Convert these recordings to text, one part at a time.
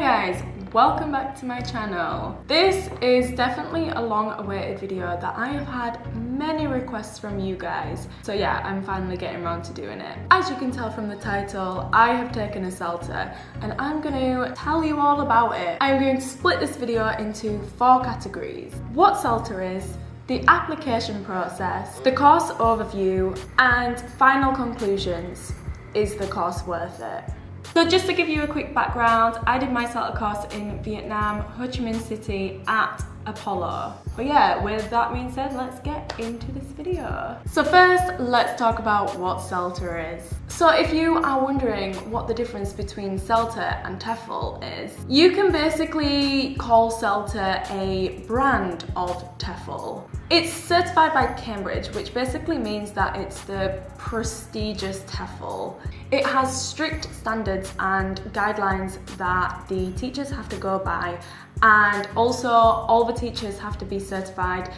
guys, welcome back to my channel. This is definitely a long-awaited video that I have had many requests from you guys. So yeah, I'm finally getting around to doing it. As you can tell from the title, I have taken a CELTA and I'm going to tell you all about it. I'm going to split this video into 4 categories. What CELTA is, the application process, the course overview, and final conclusions. Is the course worth it? So just to give you a quick background, I did my CELTA course in Vietnam, Ho Chi Minh City at Apollo. But yeah, with that being said, let's get into this video. So first, let's talk about what CELTA is. So if you are wondering what the difference between CELTA and TEFL is, you can basically call CELTA a brand of TEFL. It's certified by Cambridge, which basically means that it's the prestigious TEFL. It has strict standards and guidelines that the teachers have to go by, and also all the teachers have to be certified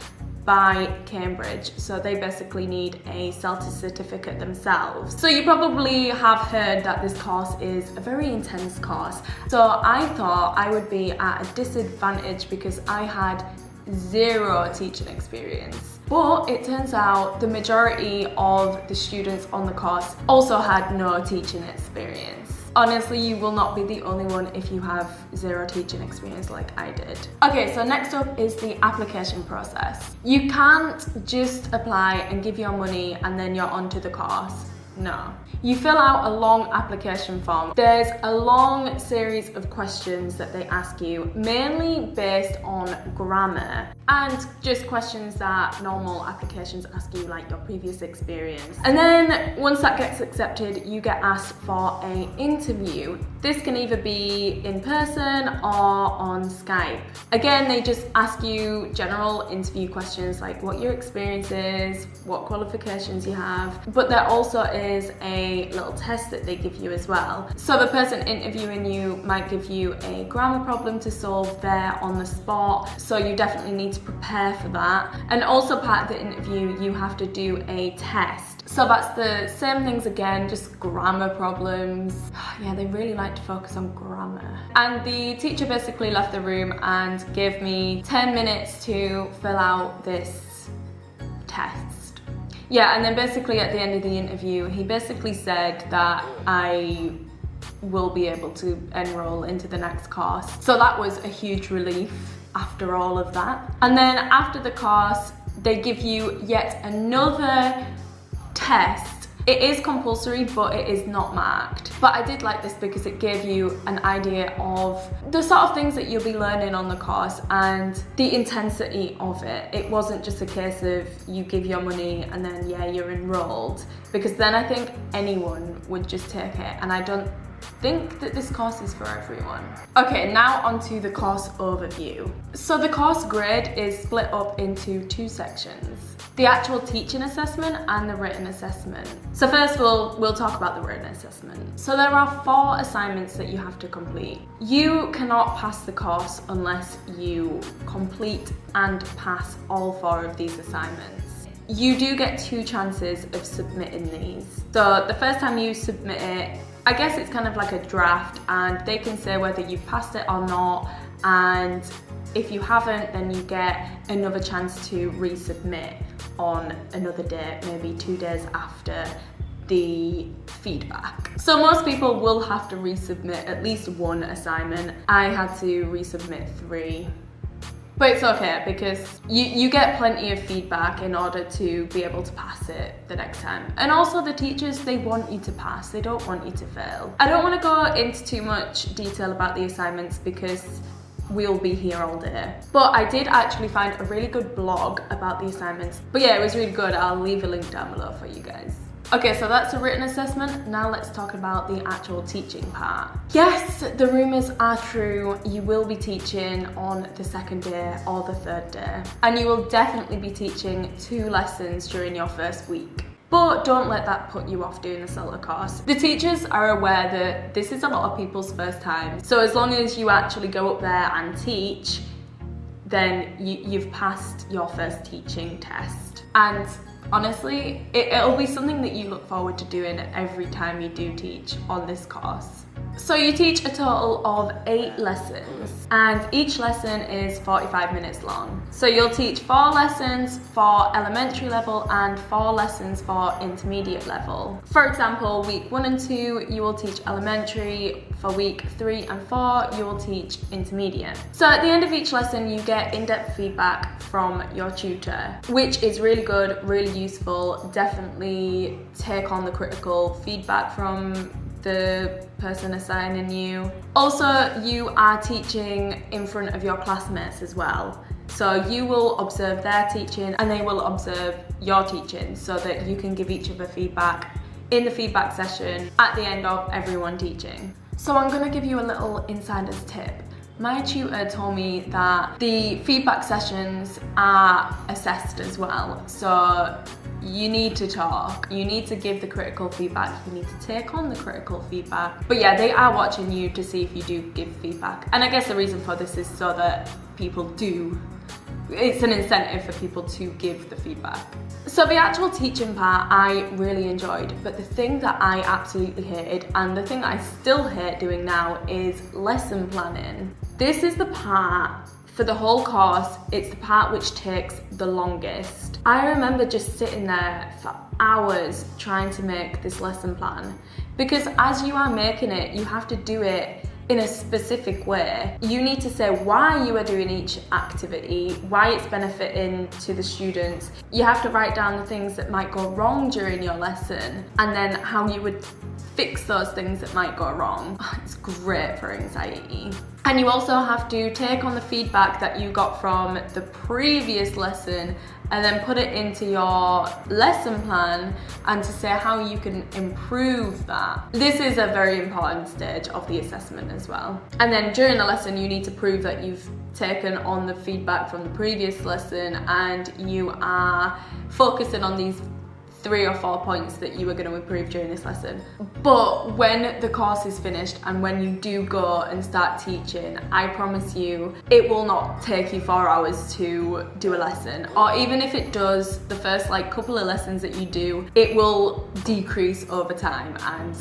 by Cambridge, so they basically need a CELTA certificate themselves. So you probably have heard that this course is a very intense course. So I thought I would be at a disadvantage because I had 0 teaching experience. But it turns out the majority of the students on the course also had no teaching experience. Honestly, you will not be the only one if you have 0 teaching experience like I did. Okay, so next up is the application process. You can't just apply and give your money and then you're onto the course. No. You fill out a long application form. There's a long series of questions that they ask you, mainly based on grammar and just questions that normal applications ask you, like your previous experience. And then once that gets accepted, you get asked for an interview. This can either be in person or on Skype. Again, they just ask you general interview questions like what your experience is, what qualifications you have, but there also is a little test that they give you as well. So the person interviewing you might give you a grammar problem to solve there on the spot, so you definitely need to prepare for that. And also part of the interview, you have to do a test. So that's the same things again, just grammar problems. Yeah, they really like to focus on grammar. And the teacher basically left the room and gave me 10 minutes to fill out this test. Yeah, and then basically at the end of the interview, he basically said that I will be able to enroll into the next course. So that was a huge relief after all of that. And then after the course, they give you yet another test. It is compulsory, but it is not marked. But I did like this because it gave you an idea of the sort of things that you'll be learning on the course and the intensity of it. It wasn't just a case of you give your money and then yeah, you're enrolled, because then I think anyone would just take it, and I don't think that this course is for everyone. Okay, now onto the course overview. So the course grade is split up into 2 sections: the actual teaching assessment and the written assessment. So first we'll talk about the written assessment. So there are 4 assignments that you have to complete. You cannot pass the course unless you complete and pass all 4 of these assignments. You do get 2 chances of submitting these. So the first time you submit it, I guess it's kind of like a draft, and they can say whether you've passed it or not, and if you haven't, then you get another chance to resubmit on another day, maybe 2 days after the feedback. So most people will have to resubmit at least 1 assignment. I had to resubmit 3. But it's okay because you get plenty of feedback in order to be able to pass it the next time. And also the teachers, they want you to pass, they don't want you to fail. I don't want to go into too much detail about the assignments because we'll be here all day. But I did actually find a really good blog about the assignments. But yeah, it was really good. I'll leave a link down below for you guys. Okay, so that's the written assessment. Now let's talk about the actual teaching part. Yes, the rumours are true. You will be teaching on the 2nd day or the 3rd day. And you will definitely be teaching 2 lessons during your first week. But don't let that put you off doing the CELTA course. The teachers are aware that this is a lot of people's first time. So as long as you actually go up there and teach, then you've passed your first teaching test. And honestly, it'll be something that you look forward to doing every time you do teach on this course. So you teach a total of 8 lessons, and each lesson is 45 minutes long. So you'll teach 4 lessons for elementary level and 4 lessons for intermediate level. For example, week 1 and 2 you will teach elementary, for week 3 and 4 you will teach intermediate. So at the end of each lesson you get in-depth feedback from your tutor, which is really good, really useful. Definitely take on the critical feedback from the person assigning you. Also, you are teaching in front of your classmates as well. So you will observe their teaching and they will observe your teaching so that you can give each other feedback in the feedback session at the end of everyone teaching. So I'm gonna give you a little insider's tip. My tutor told me that the feedback sessions are assessed as well. So you need to talk, you need to give the critical feedback, you need to take on the critical feedback. But yeah, they are watching you to see if you do give feedback. And I guess the reason for this is so that people do, it's an incentive for people to give the feedback. So the actual teaching part I really enjoyed, but the thing that I absolutely hated, and the thing I still hate doing now, is lesson planning. This is the part, for the whole course, it's the part which takes the longest. I remember just sitting there for hours trying to make this lesson plan, because as you are making it, you have to do it in a specific way. You need to say why you are doing each activity, why it's benefiting to the students. You have to write down the things that might go wrong during your lesson, and then how you would fix those things that might go wrong. It's great for anxiety. And you also have to take on the feedback that you got from the previous lesson and then put it into your lesson plan and to say how you can improve that. This is a very important stage of the assessment as well. And then during the lesson, you need to prove that you've taken on the feedback from the previous lesson and you are focusing on these 3 or 4 points that you were going to improve during this lesson. But when the course is finished and when you do go and start teaching, I promise you it will not take you 4 hours to do a lesson. Or even if it does, the first couple of lessons that you do, it will decrease over time, and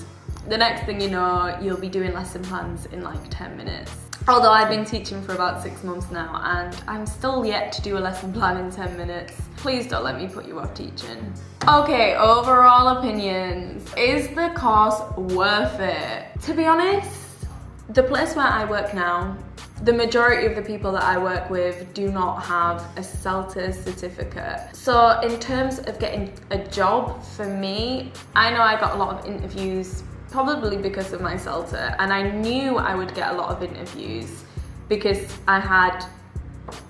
the next thing you know, you'll be doing lesson plans in 10 minutes. Although I've been teaching for about 6 months now and I'm still yet to do a lesson plan in 10 minutes. Please don't let me put you off teaching. Okay, overall opinions. Is the course worth it? To be honest, the place where I work now, the majority of the people that I work with do not have a CELTA certificate. So in terms of getting a job, for me, I know I got a lot of interviews probably because of my CELTA, and I knew I would get a lot of interviews because I had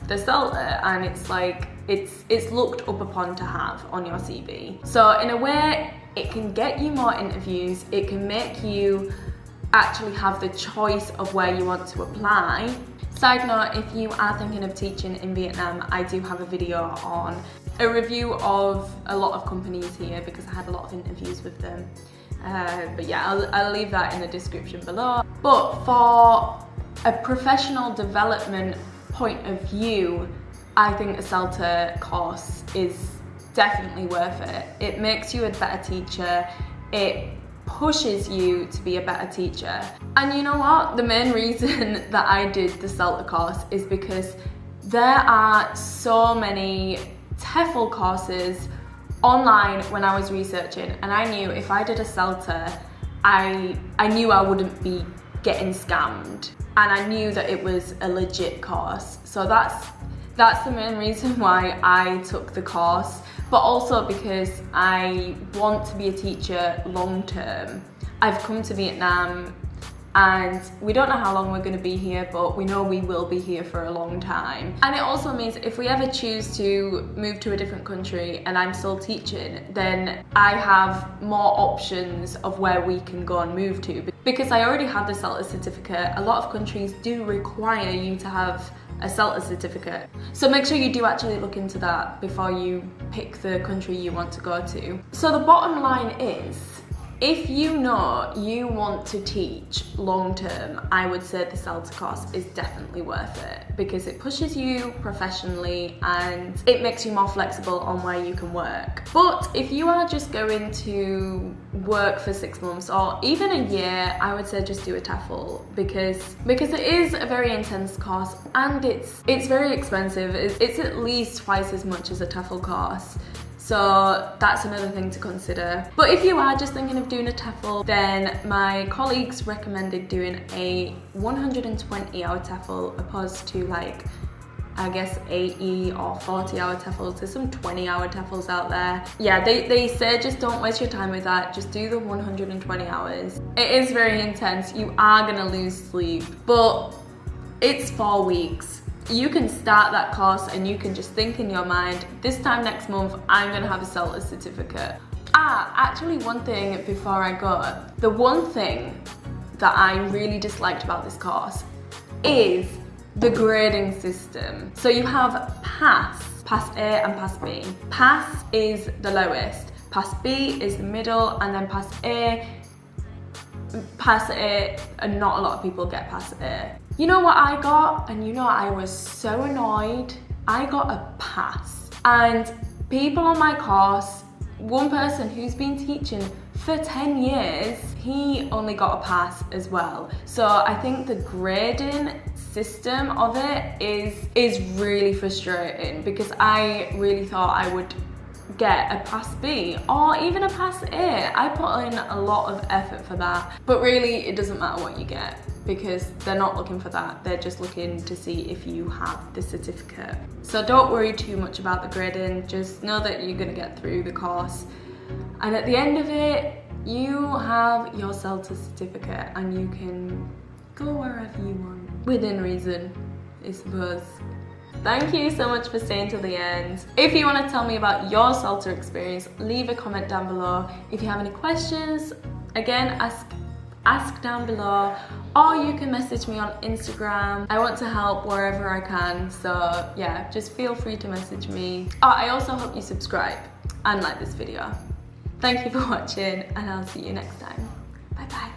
the CELTA, and it's looked up upon to have on your CV. So in a way, it can get you more interviews, it can make you actually have the choice of where you want to apply. Side note, if you are thinking of teaching in Vietnam, I do have a video on a review of a lot of companies here because I had a lot of interviews with them. But yeah, I'll leave that in the description below. But for a professional development point of view, I think the CELTA course is definitely worth it. It makes you a better teacher. It pushes you to be a better teacher. And you know what? The main reason that I did the CELTA course is because there are so many TEFL courses online when I was researching, and I knew if I did a CELTA, I knew I wouldn't be getting scammed, and I knew that it was a legit course. So that's the main reason why I took the course, but also because I want to be a teacher long term. I've come to Vietnam and we don't know how long we're going to be here, but we know we will be here for a long time. And it also means if we ever choose to move to a different country and I'm still teaching, then I have more options of where we can go and move to. Because I already have the CELTA certificate, a lot of countries do require you to have a CELTA certificate. So make sure you do actually look into that before you pick the country you want to go to. So the bottom line is, If you know you want to teach long term, I would say the CELTA course is definitely worth it because it pushes you professionally and it makes you more flexible on where you can work. But if you are just going to work for 6 months or even a year, I would say just do a TEFL because it is a very intense course and it's very expensive. It's at least twice as much as a TEFL course. So that's another thing to consider. But if you are just thinking of doing a TEFL, then my colleagues recommended doing a 120-hour TEFL opposed to like, I guess 80 or 40-hour TEFLs. There's some 20-hour TEFLs out there. Yeah, they say just don't waste your time with that. Just do the 120 hours. It is very intense. You are gonna lose sleep, but it's 4 weeks. You can start that course and you can just think in your mind, this time next month, I'm gonna have a CELTA certificate. Actually one thing before I go, the one thing that I really disliked about this course is the grading system. So you have Pass A and Pass B. Pass is the lowest, Pass B is the middle, and then Pass A, and not a lot of people get Pass A. You know what I got? And you know I was so annoyed. I got a Pass. And people on my course, one person who's been teaching for 10 years, he only got a Pass as well. So I think the grading system of it is really frustrating because I really thought I would get a Pass B or even a Pass A. I put in a lot of effort for that, but really it doesn't matter what you get because they're not looking for that. They're just looking to see if you have the certificate. So don't worry too much about the grading. Just know that you're gonna get through the course, and at the end of it, you have your CELTA certificate and you can go wherever you want, within reason, I suppose. Thank you so much for staying till the end. If you want to tell me about your CELTA experience, leave a comment down below. If you have any questions, again, ask down below, or you can message me on Instagram. I want to help wherever I can, so yeah, just feel free to message me. I also hope you subscribe and like this video. Thank you for watching, and I'll see you next time. Bye bye.